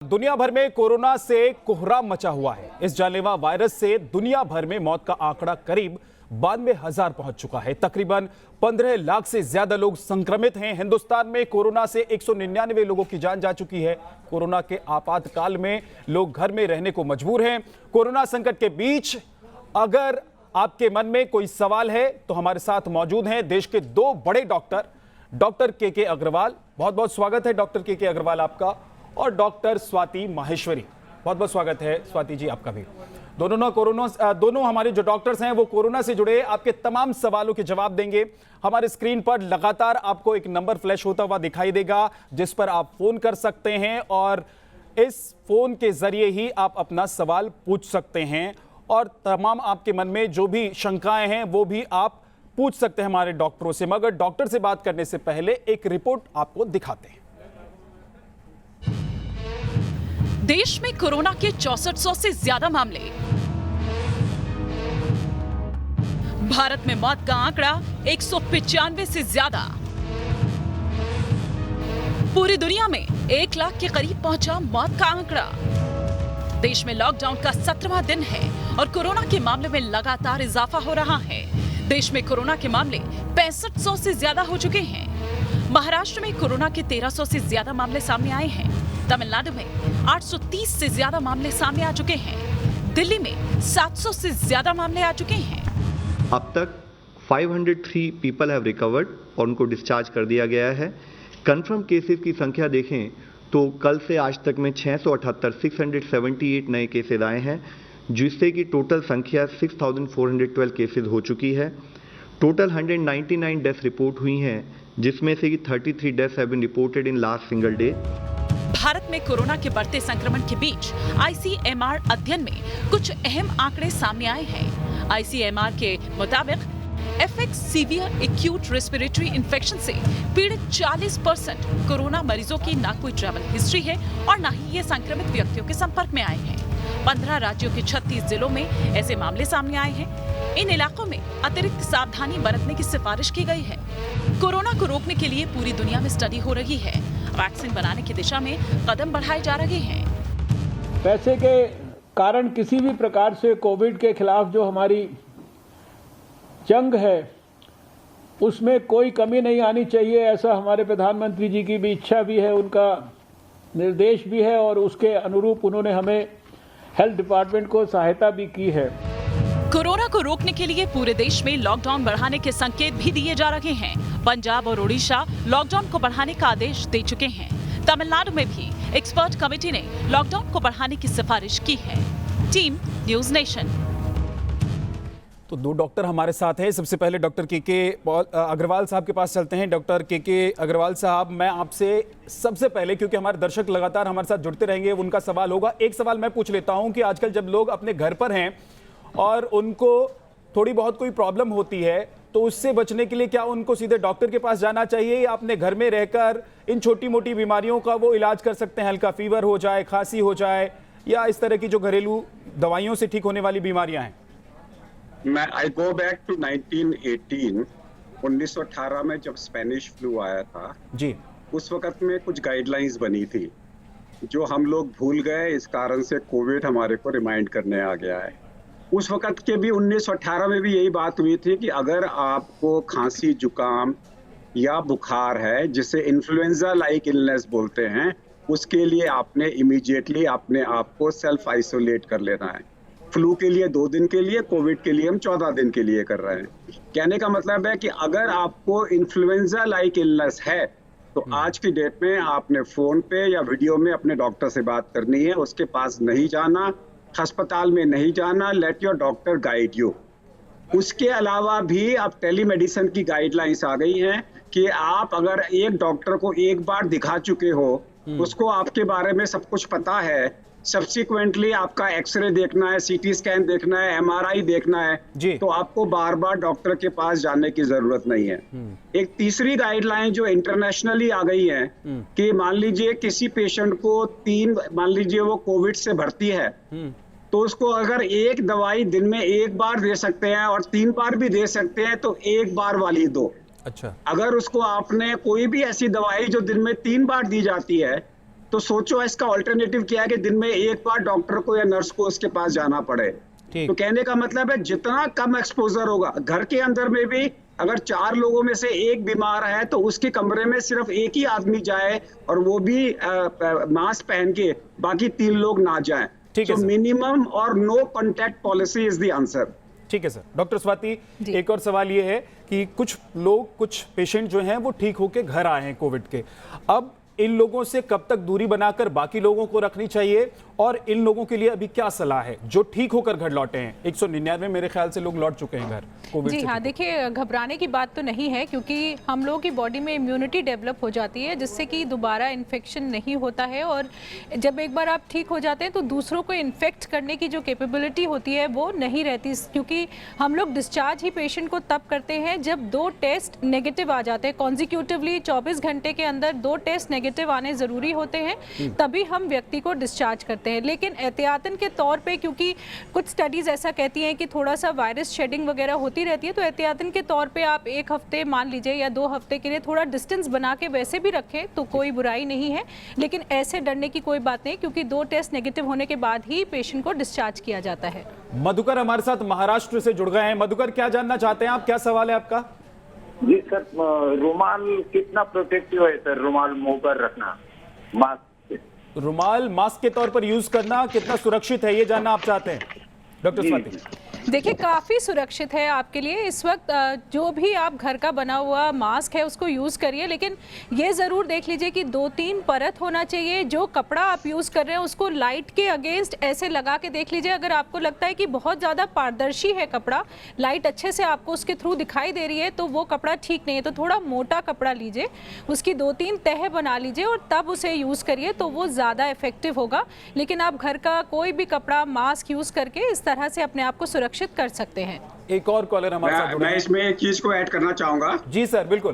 दुनिया भर में कोरोना से कोहराम मचा हुआ है। इस जानलेवा वायरस से दुनिया भर में मौत का आंकड़ा करीब 92,000 पहुंच चुका है। तकरीबन 15 लाख से ज्यादा लोग संक्रमित हैं। हिंदुस्तान में कोरोना से 199 लोगों की जान जा चुकी है। कोरोना के आपातकाल में लोग घर में रहने को मजबूर हैं। कोरोना संकट के बीच अगर आपके मन में कोई सवाल है तो हमारे साथ मौजूद हैं देश के दो बड़े डॉक्टर के अग्रवाल। बहुत बहुत स्वागत है डॉक्टर के अग्रवाल आपका, और डॉक्टर स्वाति माहेश्वरी। बहुत बहुत स्वागत है स्वाति जी आपका भी। दोनों हमारे जो डॉक्टर्स हैं वो कोरोना से जुड़े आपके तमाम सवालों के जवाब देंगे। हमारे स्क्रीन पर लगातार आपको एक नंबर फ्लैश होता हुआ दिखाई देगा जिस पर आप फोन कर सकते हैं, और इस फोन के जरिए ही आप अपना सवाल पूछ सकते हैं, और तमाम आपके मन में जो भी शंकाएं हैं वो भी आप पूछ सकते हैं हमारे डॉक्टरों से। मगर डॉक्टर से बात करने से पहले एक रिपोर्ट आपको दिखाते हैं। देश में कोरोना के 6400 से ज्यादा मामले। भारत में मौत का आंकड़ा 195 से ज्यादा। पूरी दुनिया में 1 लाख के करीब पहुंचा मौत का आंकड़ा। देश में लॉकडाउन का 17वां दिन है और कोरोना के मामले में लगातार इजाफा हो रहा है। देश में कोरोना के मामले 6500 से ज्यादा हो चुके हैं। महाराष्ट्र में कोरोना के 1300 से ज्यादा मामले सामने आए हैं। तमिलनाडु में 830 से ज्यादा मामले सामने आ चुके हैं। दिल्ली में 700 से ज्यादा मामले आ चुके हैं। अब तक 503 पीपल हैव रिकवर्ड और उनको डिस्चार्ज कर दिया गया है। कंफर्म केसेस की संख्या देखें तो कल से आज तक में 678 नए केसेस आए हैं, जिससे कि टोटल संख्या 6412 केसेस हो चुकी है। टोटल 199 डेथ रिपोर्ट हुई हैं, जिसमें से 33 deaths have been reported in last single day. भारत में कोरोना के बढ़ते संक्रमण के बीच आईसीएमआर अध्ययन में कुछ अहम आंकड़े सामने आए हैं। आईसीएमआर के मुताबिक FX severe acute respiratory infection से पीड़ित 40% कोरोना मरीजों की ना कोई ट्रैवल हिस्ट्री है और ना ही ये संक्रमित व्यक्तियों के संपर्क में आए हैं। 15 राज्यों के 36 जिलों में ऐसे मामले सामने आए हैं। इन इलाकों में अतिरिक्त सावधानी बरतने की सिफारिश की गई है। कोरोना को रोकने के लिए पूरी दुनिया में स्टडी हो रही है। वैक्सीन बनाने की दिशा में कदम बढ़ाए जा रहे हैं। पैसे के कारण किसी भी प्रकार से कोविड के खिलाफ जो हमारी जंग है उसमें कोई कमी नहीं आनी चाहिए, ऐसा हमारे प्रधानमंत्री जी की भी इच्छा भी है, उनका निर्देश भी है, और उसके अनुरूप उन्होंने हमें हेल्थ डिपार्टमेंट को सहायता भी की है। कोरोना को रोकने के लिए पूरे देश में लॉकडाउन बढ़ाने के संकेत भी दिए जा रहे हैं। पंजाब और ओडिशा लॉकडाउन को बढ़ाने का आदेश दे चुके हैं। तमिलनाडु में भी एक्सपर्ट कमेटी ने लॉकडाउन को बढ़ाने की सिफारिश की है। Team news nation. तो दो डॉक्टर हमारे साथ हैं। सबसे पहले डॉक्टर के अग्रवाल साहब के पास चलते हैं। डॉक्टर के अग्रवाल साहब, मैं आपसे सबसे पहले, क्योंकि हमारे दर्शक लगातार हमारे साथ जुड़ते रहेंगे, उनका सवाल होगा। एक सवाल मैं पूछ लेता हूं कि आजकल जब लोग अपने घर पर हैं और उनको थोड़ी बहुत कोई प्रॉब्लम होती है तो उससे बचने के लिए क्या उनको सीधे डॉक्टर के पास जाना चाहिए, या अपने घर में रहकर इन छोटी मोटी बीमारियों का वो इलाज कर सकते हैं? हल्का फीवर हो जाए, खांसी हो जाए, या इस तरह की जो घरेलू दवाइयों से ठीक होने वाली बीमारियां हैं। आई गो बैक टू 1918 1918 में जब स्पेनिश फ्लू आया था जी, उस वक्त में कुछ गाइडलाइंस बनी थी जो हम लोग भूल गए। इस कारण से कोविड हमारे को रिमाइंड करने आ गया है। उस वक्त के भी 1918 में भी यही बात हुई थी कि अगर आपको खांसी, जुकाम या बुखार है, जिसे इन्फ्लुएंजा लाइक इलनेस बोलते हैं, उसके लिए आपने इमीडिएटली अपने आप को सेल्फ आइसोलेट कर लेना है। फ्लू के लिए 2 दिन के लिए, कोविड के लिए हम 14 दिन के लिए कर रहे हैं। कहने का मतलब है कि अगर आपको इन्फ्लुएंजा लाइक इलनेस है तो आज की डेट में आपने फोन पे या वीडियो में अपने डॉक्टर से बात करनी है। उसके पास नहीं जाना, अस्पताल में नहीं जाना। Let your doctor guide you. उसके अलावा भी अब टेलीमेडिसिन की गाइडलाइंस आ गई हैं कि आप अगर एक डॉक्टर को एक बार दिखा चुके हो, उसको आपके बारे में सब कुछ पता है, सब्सिक्वेंटली आपका एक्सरे देखना है, सीटी स्कैन देखना है, एमआरआई देखना है, तो आपको बार बार डॉक्टर के पास जाने की जरूरत नहीं है। एक तीसरी गाइडलाइन जो इंटरनेशनली आ गई है कि मान लीजिए किसी पेशेंट को मान लीजिए वो कोविड से भर्ती है, तो उसको अगर एक दवाई दिन में 1 बार दे सकते हैं और 3 बार भी दे सकते हैं तो 1 बार वाली दो। अच्छा, अगर उसको आपने कोई भी ऐसी दवाई जो दिन में 3 बार दी जाती है तो सोचो इसका ऑल्टरनेटिव क्या है कि दिन में एक बार डॉक्टर को या नर्स को उसके पास जाना पड़े। तो कहने का मतलब है जितना कम एक्सपोजर होगा, घर के अंदर में भी अगर 4 लोगों में से एक बीमार है तो उसके कमरे में सिर्फ एक ही आदमी जाए और वो भी मास्क पहन के, बाकी 3 लोग ना जाएं। तो मिनिमम और no contact policy is the answer. ठीक है सर। डॉक्टर स्वाति, एक और सवाल ये है कि कुछ पेशेंट जो हैं वो ठीक होके घर आए हैं कोविड के, अब इन लोगों से कब तक दूरी बनाकर बाकी लोगों को रखनी चाहिए और इन लोगों के लिए अभी क्या सलाह है जो ठीक होकर घर लौटे हैं? 199 मेरे ख्याल से लोग लौट चुके हैं घर कोविड जी हाँ, देखिए घबराने की बात तो नहीं है, क्योंकि हम लोगों की बॉडी में इम्यूनिटी डेवलप हो जाती है जिससे कि दोबारा इन्फेक्शन नहीं होता है, और जब एक बार आप ठीक हो जाते हैं तो दूसरों को इन्फेक्ट करने की जो कैपेबिलिटी होती है वो नहीं रहती, क्योंकि हम लोग डिस्चार्ज ही पेशेंट को तब करते हैं जब 2 टेस्ट नेगेटिव आ जाते हैं कॉन्जिक्यूटिवली। 24 घंटे के अंदर 2 टेस्ट नेगेटिव आने ज़रूरी होते हैं, तभी हम व्यक्ति को डिस्चार्ज करते हैं। लेकिन एहतियातन के तौर पे, क्योंकि कुछ स्टडीज़ ऐसा कहती हैं कि थोड़ा सा वायरस शेडिंग वगैरह होती रहती है, तो एहतियातन के तौर पे आप 1 हफ्ते मान लीजिए या 2 हफ्ते के लिए थोड़ा डिस्टेंस बना के वैसे भी रखें तो कोई बुराई नहीं है। लेकिन ऐसे डरने की कोई बात नहीं, क्योंकि 2 टेस्ट नेगेटिव होने के बाद ही पेशेंट को डिस्चार्ज किया जाता है। मधुकर हमारे साथ महाराष्ट्र से जुड़ गए हैं। मधुकर, क्या जानना चाहते हैं आप, क्या सवाल है आपका? जी सर, रुमाल कितना प्रोटेक्टिव है सर? रुमाल मुंह पर रखना, मास्क, रुमाल मास्क के तौर पर यूज करना कितना सुरक्षित है, ये जानना आप चाहते हैं डॉक्टर स्वाति? देखिए काफ़ी सुरक्षित है आपके लिए इस वक्त। जो भी आप घर का बना हुआ मास्क है उसको यूज़ करिए, लेकिन ये ज़रूर देख लीजिए कि 2-3 परत होना चाहिए। जो कपड़ा आप यूज़ कर रहे हैं उसको लाइट के अगेंस्ट ऐसे लगा के देख लीजिए। अगर आपको लगता है कि बहुत ज़्यादा पारदर्शी है कपड़ा, लाइट अच्छे से आपको उसके थ्रू दिखाई दे रही है, तो वो कपड़ा ठीक नहीं है। तो थोड़ा मोटा कपड़ा लीजिए, उसकी 2-3 तह बना लीजिए और तब उसे यूज़ करिए, तो वो ज़्यादा इफेक्टिव होगा। लेकिन आप घर का कोई भी कपड़ा मास्क यूज़ करके इस तरह से अपने आप को सुरक्षित कर सकते हैं। एक और कॉलर हमारे साथ मैं इसमें एक चीज को ऐड करना चाहूंगा। जी सर, बिल्कुल।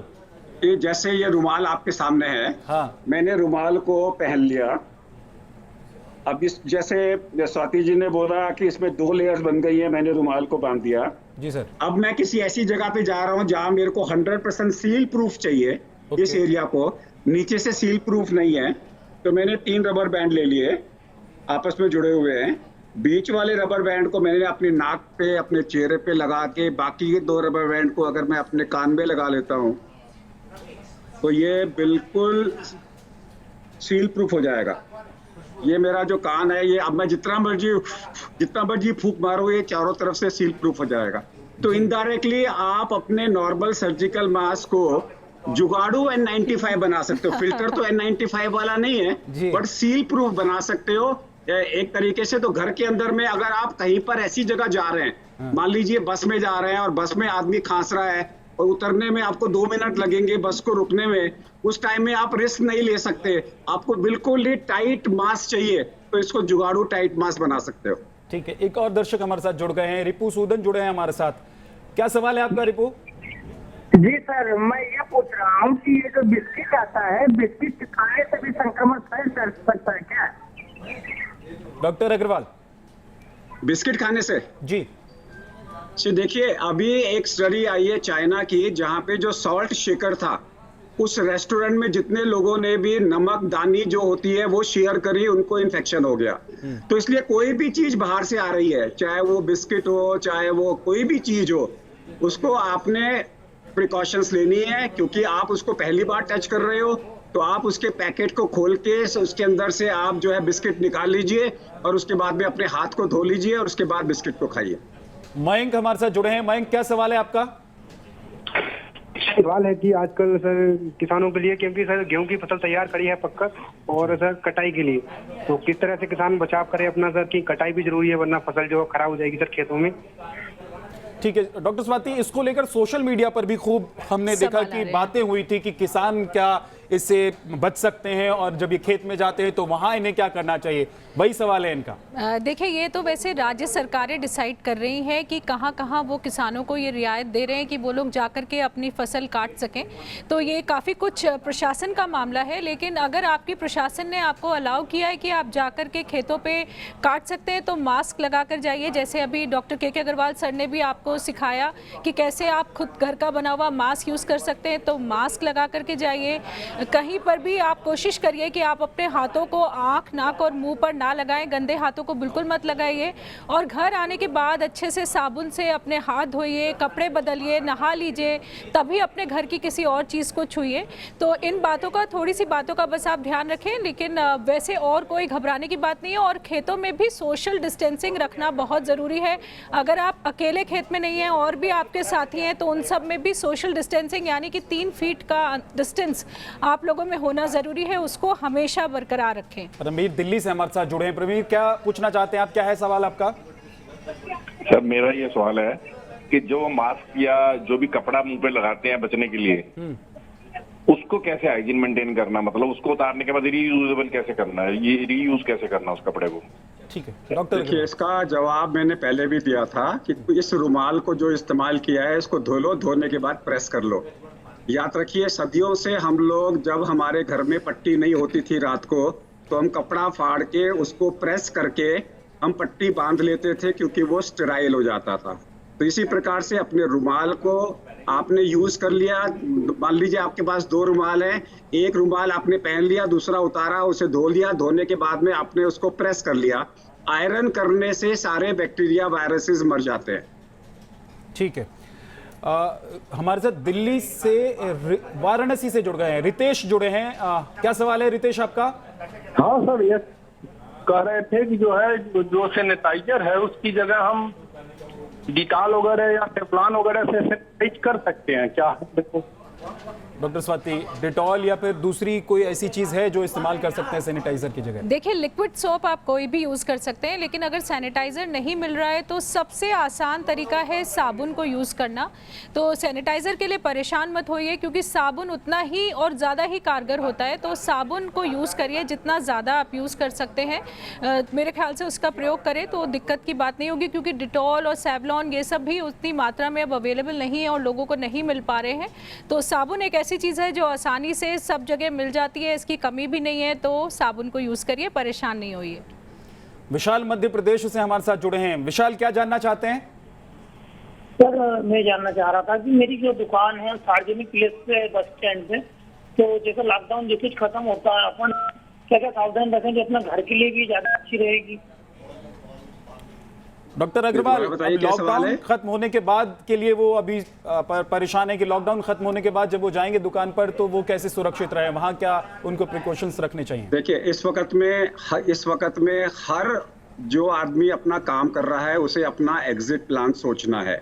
कि जैसे ये रुमाल आपके सामने है, हाँ। मैंने रुमाल को पहन लिया। अब इस जैसे स्वाति जी ने बोला कि इसमें 2 लेयर्स बन गई है, मैंने रुमाल को बांध दिया। जी सर। अब मैं किसी ऐसी जगह पे जा रहा हूँ जहां मेरे को 100% सील प्रूफ चाहिए। इस एरिया को नीचे से सील प्रूफ नहीं है, तो मैंने 3 रबर बैंड ले लिए, आपस में जुड़े हुए हैं। बीच वाले रबर बैंड को मैंने अपनी नाक पे, अपने चेहरे पे लगा के, बाकी के 2 रबर बैंड को अगर मैं अपने कान में लगा लेता हूँ तो ये बिल्कुल सील प्रूफ हो जाएगा। ये मेरा जो कान है, ये अब मैं जितना मर्जी फूंक मारो, ये चारों तरफ से सील प्रूफ हो जाएगा। तो इनडायरेक्टली आप अपने नॉर्मल सर्जिकल मास्क को जुगाड़ू N95 बना सकते हो। फिल्टर तो N95 वाला नहीं है, बट सील प्रूफ बना सकते हो एक तरीके से। तो घर के अंदर में अगर आप कहीं पर ऐसी जगह जा रहे हैं, मान लीजिए बस में जा रहे हैं और बस में आदमी खांस रहा है और उतरने में आपको 2 मिनट लगेंगे बस को रुकने में, उस टाइम में आप रिस्क नहीं ले सकते, आपको बिल्कुल ही टाइट मास्क चाहिए, तो इसको जुगाड़ू टाइट मास्क बना सकते हो। ठीक है, एक और दर्शक हमारे साथ जुड़ गए हैं, रिपू सूदन जुड़े हैं हमारे साथ। क्या सवाल है आपका रिपू? जी सर, मैं ये पूछ रहा हूँ कि ये जो बिस्किट आता है, बिस्किट खाने से भी संक्रमण फैल सकता है क्या? डॉक्टर अग्रवाल। बिस्किट खाने से? जी देखिए, अभी एक स्टडी आई है चाइना की, जहां पे जो सॉल्ट शेकर था, उस रेस्टोरेंट में जितने लोगों ने भी नमक दानी जो होती है वो शेयर करी, उनको इन्फेक्शन हो गया। तो इसलिए कोई भी चीज बाहर से आ रही है, चाहे वो बिस्किट हो, चाहे वो कोई भी चीज हो, उसको आपने प्रिकॉशंस लेनी है, क्योंकि आप उसको पहली बार टच कर रहे हो। तो आप उसके पैकेट को खोल के उसके अंदर से आप जो है बिस्किट निकाल लीजिए और उसके बाद में अपने हाथ को धो लीजिए और उसके बाद बिस्किट को खाइए। मयंक हमारे साथ जुड़े हैं। मयंक, क्या सवाल है आपका? सवाल है कि आजकल सर किसानों के लिए, क्योंकि सर गेहूं की फसल तैयार करी है पक्का, और सर कटाई के लिए, तो किस तरह से किसान बचाव करे अपना सर, कि कटाई भी जरूरी है वरना फसल जो खराब हो जाएगी सर खेतों में। ठीक है डॉक्टर स्वाति, इसको लेकर सोशल मीडिया पर भी खूब हमने देखा कि बातें हुई थी कि किसान क्या इससे बच सकते हैं और जब ये खेत में जाते हैं तो वहाँ इन्हें क्या करना चाहिए, वही सवाल है इनका। देखिए, ये तो वैसे राज्य सरकारें डिसाइड कर रही हैं कि कहाँ कहाँ वो किसानों को ये रियायत दे रहे हैं कि वो लोग जाकर के अपनी फसल काट सकें। तो ये काफ़ी कुछ प्रशासन का मामला है, लेकिन अगर आपकी प्रशासन ने आपको अलाउ किया है कि आप जाकर के खेतों पे काट सकते हैं तो मास्क लगा कर जाइए। जैसे अभी डॉक्टर के अग्रवाल सर ने भी आपको सिखाया कि कैसे आप खुद घर का बना हुआ मास्क यूज़ कर सकते हैं, तो मास्क लगा करके जाइए। कहीं पर भी आप कोशिश करिए कि आप अपने हाथों को आँख, नाक और मुंह पर ना लगाएं, गंदे हाथों को बिल्कुल मत लगाइए। और घर आने के बाद अच्छे से साबुन से अपने हाथ धोइए, कपड़े बदलिए, नहा लीजिए, तभी अपने घर की किसी और चीज़ को छूइए। तो इन बातों का, थोड़ी सी बातों का बस आप ध्यान रखें, लेकिन वैसे और कोई घबराने की बात नहीं है। और खेतों में भी सोशल डिस्टेंसिंग रखना बहुत ज़रूरी है। अगर आप अकेले खेत में नहीं हैं और भी आपके साथी हैं तो उन सब में भी सोशल डिस्टेंसिंग यानी कि 3 फीट का डिस्टेंस आप लोगों में होना ज़रूरी है, उसको हमेशा बरकरार रखें। प्रवीर दिल्ली से हमारे साथ जुड़े हैं। प्रवीर, क्या पूछना चाहते हैं आप, क्या है सवाल आपका? सर, मेरा ये सवाल है कि जो मास्क या जो भी कपड़ा मुंह पे लगाते हैं बचने के लिए, उसको कैसे हाइजीन मेंटेन करना, मतलब उसको उतारने के बाद रीयूजेबल कैसे करना है, ये रीयूज कैसे करना उस कपड़े को? ठीक है डॉक्टर। देखिए, इसका जवाब मैंने पहले भी दिया था कि इस रुमाल को जो इस्तेमाल किया है इसको धो लो, धोने के बाद प्रेस कर लो। याद रखिए, सदियों से हम लोग, जब हमारे घर में पट्टी नहीं होती थी रात को, तो हम कपड़ा फाड़ के उसको प्रेस करके हम पट्टी बांध लेते थे, क्योंकि वो स्टेराइल हो जाता था। तो इसी प्रकार से अपने रुमाल को आपने यूज कर लिया। मान लीजिए आपके पास 2 रुमाल हैं, एक रुमाल आपने पहन लिया, दूसरा उतारा, उसे धो लिया, धोने के बाद में आपने उसको प्रेस कर लिया। आयरन करने से सारे बैक्टीरिया, वायरसेस मर जाते हैं। ठीक है। हमारे साथ दिल्ली से, वाराणसी से जुड़ गए हैं, रितेश जुड़े हैं। क्या सवाल है रितेश आपका? हाँ सर, ये कह रहे थे कि जो सैनिटाइजर है उसकी जगह हम डिटॉल वगैरह या टेफ्लॉन वगैरह से सैनिटाइज कर सकते हैं क्या? डॉक्टर स्वाति, डिटॉल या फिर दूसरी कोई ऐसी चीज है जो इस्तेमाल कर सकते हैं सैनिटाइजर की जगह? देखिए, लिक्विड सोप आप कोई भी यूज़ कर सकते हैं, लेकिन अगर सैनिटाइज़र नहीं मिल रहा है तो सबसे आसान तरीका है साबुन को यूज़ करना। तो सैनिटाइज़र के लिए परेशान मत होइए, क्योंकि साबुन उतना ही और ज़्यादा ही कारगर होता है। तो साबुन को यूज़ करिए, जितना ज़्यादा आप यूज़ कर सकते हैं मेरे ख्याल से उसका प्रयोग करें तो दिक्कत की बात नहीं होगी, क्योंकि डिटॉल और सेवलॉन ये सब भी उतनी मात्रा में अब अवेलेबल नहीं है और लोगों को नहीं मिल पा रहे हैं। तो साबुन एक ऐसी चीज़ है जो आसानी से सब जगह मिल जाती है, इसकी कमी भी नहीं है, तो साबुन को यूज़ करिए, परेशान नहीं होइए। विशाल मध्य प्रदेश से हमारे साथ जुड़े हैं। विशाल, क्या जानना चाहते हैं? सर, मैं जानना चाह रहा था कि मेरी जो दुकान है सार्वजनिक प्लेस पे, बस स्टैंड पे, तो जैसे लॉकडाउन जैसे खत्म होता है, अपन क्या क्या सावधान रखेंगे, अपना घर के लिए भी ज्यादा अच्छी रहेगी? डॉक्टर अग्रवाल, लॉकडाउन खत्म होने के बाद के लिए वो अभी परेशान है कि लॉकडाउन खत्म होने के बाद जब वो जाएंगे दुकान पर तो वो कैसे सुरक्षित रहे, वहाँ क्या उनको प्रिकॉशंस रखने चाहिए? देखिए, इस वक्त में हर जो आदमी अपना काम कर रहा है उसे अपना एग्जिट प्लान सोचना है।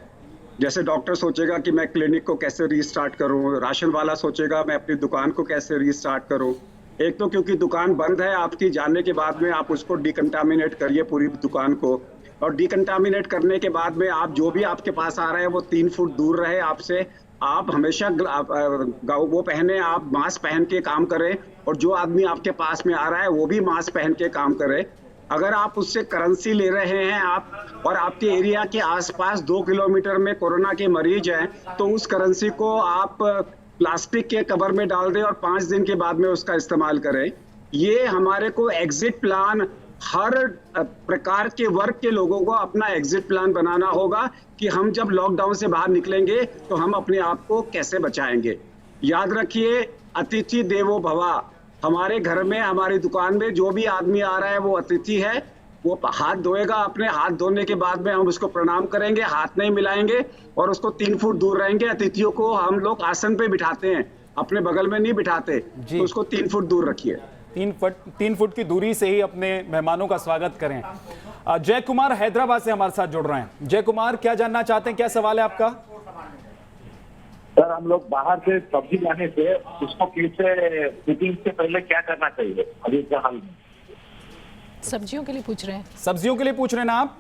जैसे डॉक्टर सोचेगा कि मैं क्लिनिक को कैसे रीस्टार्ट करूं, राशन वाला सोचेगा मैं अपनी दुकान को कैसे रीस्टार्ट करूं। एक तो क्योंकि दुकान बंद है, आपकी जाने के बाद में आप उसको डिकंटामिनेट करिए पूरी दुकान को, और डिकंटामिनेट करने के बाद में आप जो भी आपके पास आ रहा है वो 3 फुट दूर रहे आपसे। आप हमेशा वो पहने, आप मास्क पहन के काम करें, और जो आदमी आपके पास में आ रहा है वो भी मास्क पहन के काम करे। अगर आप उससे करेंसी ले रहे हैं आप, और आपके एरिया के आसपास 2 किलोमीटर में कोरोना के मरीज हैं, तो उस करेंसी को आप प्लास्टिक के कवर में डाल दें और 5 दिन के बाद में उसका इस्तेमाल करें। ये हमारे को एग्जिट प्लान, हर प्रकार के वर्ग के लोगों को अपना एग्जिट प्लान बनाना होगा कि हम जब लॉकडाउन से बाहर निकलेंगे तो हम अपने आप को कैसे बचाएंगे। याद रखिए, अतिथि देवो भव। हमारे घर में, हमारी दुकान में जो भी आदमी आ रहा है वो अतिथि है। वो हाथ धोएगा, अपने हाथ धोने के बाद में हम उसको प्रणाम करेंगे, हाथ नहीं मिलाएंगे और उसको 3 फुट दूर रहेंगे। अतिथियों को हम लोग आसन पे बिठाते हैं, अपने बगल में नहीं बिठाते, तो उसको 3 फुट दूर रखिए। 3 फुट की दूरी से ही अपने मेहमानों का स्वागत करें। जय कुमार हैदराबाद से हमारे साथ जुड़ रहे हैं। जय कुमार, क्या जानना चाहते हैं, क्या सवाल है आपका? सर, हम लोग बाहर से सब्जी लाने से उसको कैसे, कुकिंग से पहले क्या करना चाहिए अभी के हाल में? सब्जियों के लिए पूछ रहे हैं? सब्जियों के लिए पूछ रहे हैं ना आप?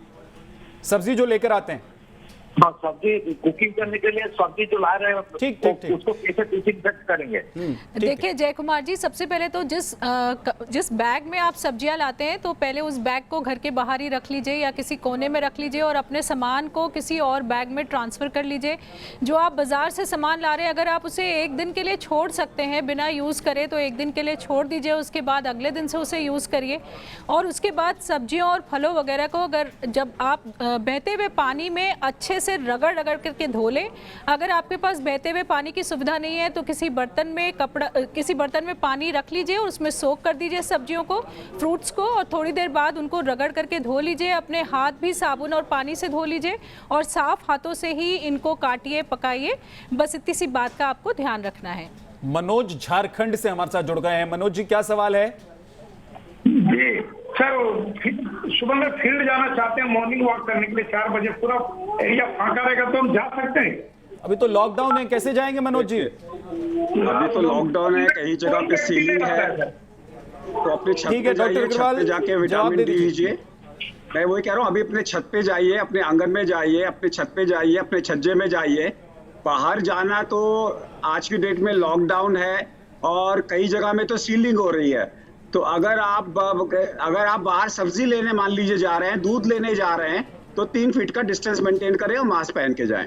सब्जी जो लेकर आते हैं? हाँ, सब्जी कुकिंग करने के लिए सब्जी जो ला रहे हैं, ठीक। उसको कैसे डिसइंफेक्ट करेंगे? देखिए जय कुमार जी, सबसे पहले तो जिस बैग में आप सब्जियां लाते हैं तो पहले उस बैग को घर के बाहर ही रख लीजिए या किसी कोने में रख लीजिए और अपने सामान को किसी और बैग में ट्रांसफ़र कर लीजिए। जो आप बाज़ार से सामान ला रहे हैं, अगर आप उसे 1 दिन के लिए छोड़ सकते हैं बिना यूज़ करे तो 1 दिन के लिए छोड़ दीजिए, उसके बाद अगले दिन से उसे यूज़ करिए। और उसके बाद सब्जियों और फलों वगैरह को अगर जब आप बहते हुए पानी में अच्छे से रगड़ रगड़ करके धो लें। अगर आपके पास बहते हुए पानी की सुविधा नहीं है तो किसी बर्तन में पानी रख लीजिए और उसमें सोक कर दीजिए सब्जियों को, फ्रूट्स को, और थोड़ी देर बाद उनको रगड़ करके धो लीजिए। अपने हाथ भी साबुन और पानी से धो लीजिए और साफ हाथों से ही इनको काटिए, पकाइए। बस इतनी सी बात का आपको ध्यान रखना है। मनोज झारखंड से हमारे साथ जुड़ गए हैं। मनोज जी, क्या सवाल है? जी सर, सुबह में फील्ड जाना चाहते हैं मॉर्निंग वॉक करने के लिए, 4 बजे पूरा एरिया फांका रहेगा तो हम जा सकते हैं? अभी तो लॉकडाउन है, कैसे जाएंगे मनोज जी? अभी तो लॉकडाउन है, कई जगह पे सीलिंग है, तो अपनी छत पे जाइए, छत पे जाके विटामिन डी लीजिए। मैं वही कह रहा हूँ, अभी अपने छत पे जाइए, अपने आंगन में जाइए, अपने छत पे जाइए, अपने छज्जे में जाइए। बाहर जाना तो आज की डेट में लॉकडाउन है और कई जगह में तो सीलिंग हो रही है। तो अगर आप बाहर सब्जी लेने मान लीजिए जा रहे हैं, दूध लेने जा रहे हैं, तो 3 फीट का डिस्टेंस मेंटेन करें और मास्क पहन के जाएं।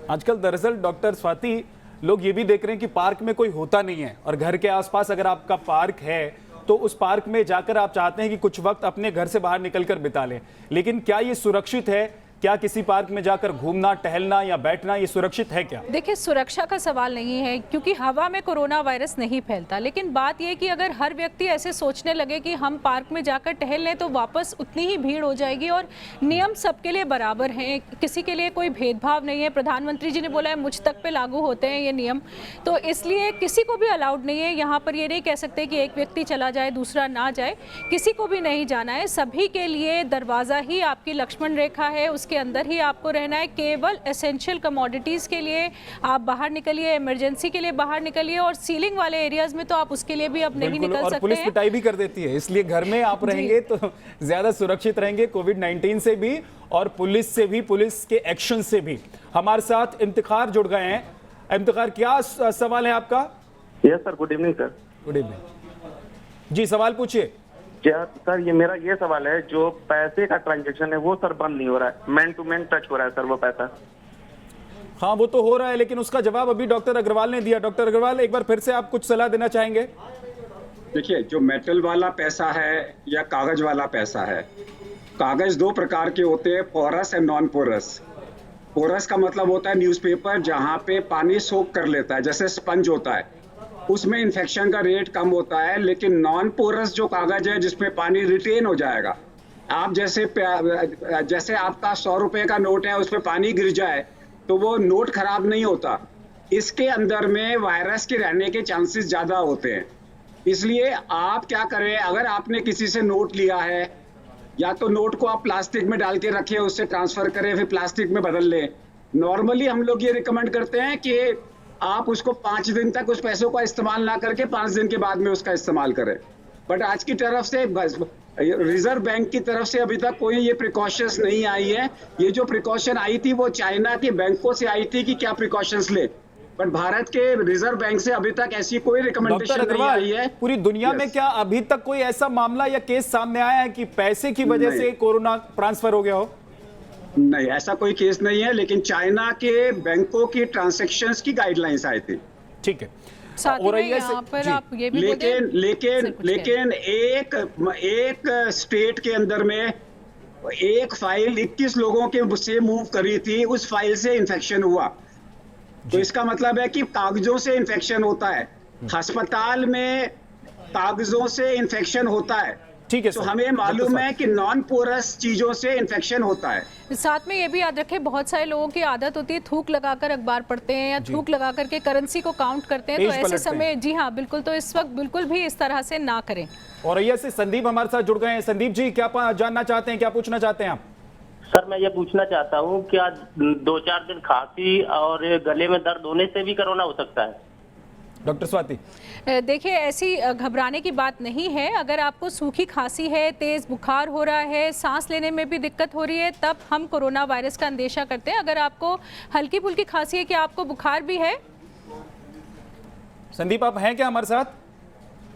आजकल दरअसल डॉक्टर स्वाति, लोग ये भी देख रहे हैं कि पार्क में कोई होता नहीं है, और घर के आसपास अगर आपका पार्क है तो उस पार्क में जाकर आप चाहते हैं कि कुछ वक्त अपने घर से बाहर निकलकर बिता लें, लेकिन क्या ये सुरक्षित है? क्या किसी पार्क में जाकर घूमना, टहलना या बैठना ये सुरक्षित है क्या? देखिए, सुरक्षा का सवाल नहीं है क्योंकि हवा में कोरोना वायरस नहीं फैलता, लेकिन बात यह कि अगर हर व्यक्ति ऐसे सोचने लगे कि हम पार्क में जाकर टहल लें तो वापस उतनी ही भीड़ हो जाएगी। और नियम सबके लिए बराबर हैं, किसी के लिए कोई भेदभाव नहीं है। प्रधानमंत्री जी ने बोला है मुझ तक पे लागू होते हैं ये नियम, तो इसलिए किसी को भी अलाउड नहीं है। यहाँ पर ये नहीं कह सकते कि एक व्यक्ति चला जाए दूसरा ना जाए, किसी को भी नहीं जाना है। सभी के लिए दरवाज़ा ही आपकी लक्ष्मण रेखा है, उसके अंदर ही आपको रहना है। केवल एसेंशियल कमोडिटीज के लिए आप बाहर निकलिए, इमरजेंसी के लिए बाहर निकलिए, और सीलिंग वाले एरियाज में तो आप उसके लिए भी अब नहीं निकल सकते हैं। पुलिस पिटाई भी कर देती है, इसलिए घर में आप रहेंगे तो ज्यादा सुरक्षित रहेंगे कोविड-19 से भी और पुलिस से भी, पुलिस के एक्शन से भी। हमारे साथ इफ्तिखार जुड़ गए हैं। इफ्तिखार, क्या सवाल है आपका? Yes sir, good evening sir. Good evening जी, सवाल पूछिए। सर मेरा ये सवाल है, जो पैसे का ट्रांजैक्शन है वो सर बंद नहीं हो रहा है, मैन टू मैन टच हो रहा है सर वो पैसा। हाँ, वो तो हो रहा है, लेकिन उसका जवाब अभी डॉक्टर अग्रवाल ने दिया। डॉक्टर अग्रवाल, एक बार फिर से आप कुछ सलाह देना चाहेंगे? देखिए, जो मेटल वाला पैसा है या कागज वाला पैसा है, कागज 2 प्रकार के होते हैं, porous and non porous. Porous का मतलब होता है न्यूज़पेपर, जहाँ पे पानी सोक कर लेता है, जैसे स्पंज होता है, उसमें इन्फेक्शन का रेट कम होता है। लेकिन नॉन पोरस जो कागज है जिसमें पानी रिटेन हो जाएगा, आप जैसे आपका 100 रुपए का नोट है, उसमें पानी गिर जाए तो वो नोट खराब नहीं होता, इसके अंदर में वायरस के रहने के चांसेस ज्यादा होते हैं। इसलिए आप क्या करें, अगर आपने किसी से नोट लिया है, या तो नोट को आप प्लास्टिक में डाल के रखें, उससे ट्रांसफर करें, फिर प्लास्टिक में बदल लें। नॉर्मली हम लोग ये रिकमेंड करते हैं कि आप उसको 5 दिन तक उस पैसों का इस्तेमाल ना करके 5 दिन के बाद में उसका इस्तेमाल करें। बट आज की तरफ से रिजर्व बैंक की तरफ से अभी तक कोई ये प्रिकॉशंस नहीं आई है। ये जो प्रिकॉशन आई थी वो चाइना के बैंकों से आई थी कि क्या प्रिकॉशंस ले, बट भारत के रिजर्व बैंक से अभी तक ऐसी कोई रिकमेंडेशन नहीं आई है। पूरी दुनिया में क्या अभी तक कोई ऐसा मामला या केस सामने आया है कि पैसे की वजह से कोरोना ट्रांसफर हो गया हो? नहीं, ऐसा कोई केस नहीं है, लेकिन चाइना के बैंकों की ट्रांजैक्शंस की गाइडलाइंस आई थी। ठीक है, और यहाँ पर आप ये भी लेकिन एक स्टेट के अंदर में एक फाइल 21 लोगों के से मूव करी थी, उस फाइल से इन्फेक्शन हुआ। तो इसका मतलब है कि कागजों से इन्फेक्शन होता है, अस्पताल में कागजों से इन्फेक्शन होता है। ठीक है, तो हमें मालूम है कि नॉन पोरस चीजों से इन्फेक्शन होता है। साथ में ये भी याद रखें, बहुत सारे लोगों की आदत होती है थूक लगाकर अखबार पढ़ते हैं या थूक लगा करके करेंसी को काउंट करते हैं, तो ऐसे समय जी हाँ बिल्कुल, तो इस वक्त बिल्कुल भी इस तरह से ना करें। और ये से संदीप हमारे साथ जुड़ गए हैं। संदीप जी, क्या जानना चाहते हैं, क्या पूछना चाहते हैं आप? सर मैं ये पूछना चाहता हूँ, क्या 2-4 दिन खांसी और गले में दर्द होने से भी कोरोना हो सकता है? डॉक्टर स्वाति, देखिए, ऐसी घबराने की बात नहीं है। अगर आपको सूखी खांसी है, तेज बुखार हो रहा है, सांस लेने में भी दिक्कत हो रही है, तब हम कोरोना वायरस का अंदेशा करते हैं। अगर आपको हल्की फुल्की खांसी है कि आपको बुखार भी है। संदीप आप हैं क्या हमारे साथ?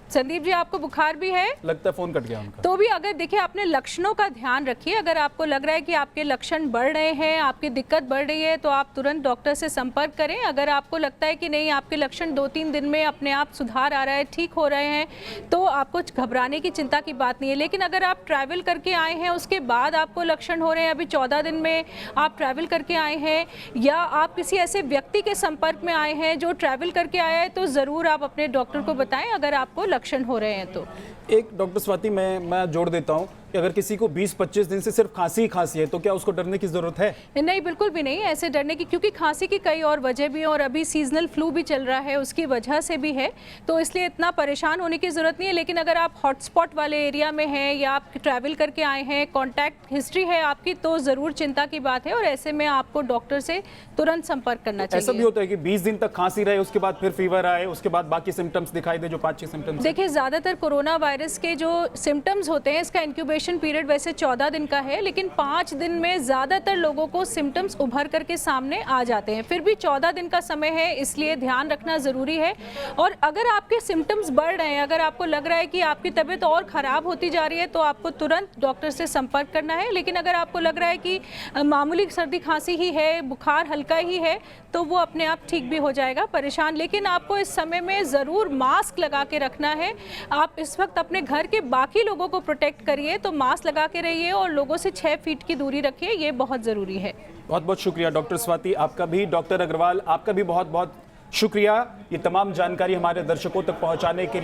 संदीप जी, आपको बुखार भी है? लगता है फोन कट गया उनका। तो भी अगर देखिए, अपने लक्षणों का ध्यान रखिए। अगर आपको लग रहा है कि आपके लक्षण बढ़ रहे हैं, आपकी दिक्कत बढ़ रही है, तो आप तुरंत डॉक्टर से संपर्क करें। अगर आपको लगता है कि नहीं, आपके लक्षण 2-3 दिन में अपने आप सुधार आ रहा है, ठीक हो रहे हैं, तो आपको घबराने की चिंता की बात नहीं है। लेकिन अगर आप ट्रैवल करके आए हैं, उसके बाद आपको लक्षण हो रहे हैं, अभी 14 दिन में आप ट्रैवल करके आए हैं, या आप किसी ऐसे व्यक्ति के संपर्क में आए हैं जो ट्रैवल करके आया है, तो ज़रूर आप अपने डॉक्टर को बताएं अगर आपको लक्षण हो रहे हैं तो। एक डॉक्टर स्वाति, मैं जोड़ देता हूं कि अगर किसी को 20-25 दिन से सिर्फ खांसी ही खांसी है, तो क्या उसको डरने की जरूरत है? नहीं, बिल्कुल भी नहीं ऐसे डरने की, क्योंकि खांसी की कई और वजह भी हैं और अभी सीजनल फ्लू भी चल रहा है, उसकी वजह से भी है, तो इसलिए इतना परेशान होने की ज़रूरत नहीं है। लेकिन अगर आप हॉटस्पॉट वाले एरिया में हैं या आप ट्रैवल करके आए हैं, कॉन्टैक्ट हिस्ट्री है आपकी, तो ज़रूर चिंता की बात है और ऐसे में आपको डॉक्टर से तुरंत संपर्क करना चाहिए। ऐसा भी होता है कि 20 दिन तक खांसी रहे, उसके बाद फिर फीवर आए, उसके बाद बाकी सिम्टम्स दिखाई दे, जो 5-6 सिम्टम्स? देखिए, ज़्यादातर कोरोना वायरस के जो सिम्टम्स होते हैं, इसका इंक्यूबेशन पीरियड वैसे 14 दिन का है, लेकिन 5 दिन में ज़्यादातर लोगों को सिम्टम्स उभर करके सामने आ जाते हैं। फिर भी 14 दिन का समय है, इसलिए ध्यान रखना ज़रूरी है। और अगर आपके सिम्टम्स बढ़ रहे हैं, अगर आपको लग रहा है कि आपकी तबीयत और ख़राब होती जा रही है, तो आपको तुरंत डॉक्टर से संपर्क करना है। लेकिन अगर आपको लग रहा है कि मामूली सर्दी खांसी ही है, बुखार हल्का ही है, तो वो अपने आप ठीक भी हो जाएगा। परेशान, लेकिन आपको इस समय में ज़रूर मास्क लगा के रखना है। आप इस वक्त अपने घर के बाकी लोगों को प्रोटेक्ट करिए, तो मास्क लगा के रहिए और लोगों से 6 फीट की दूरी रखिए, ये बहुत ज़रूरी है। बहुत बहुत शुक्रिया डॉक्टर स्वाति, आपका भी। डॉक्टर अग्रवाल, आपका भी बहुत बहुत शुक्रिया ये तमाम जानकारी हमारे दर्शकों तक पहुंचाने के लिए।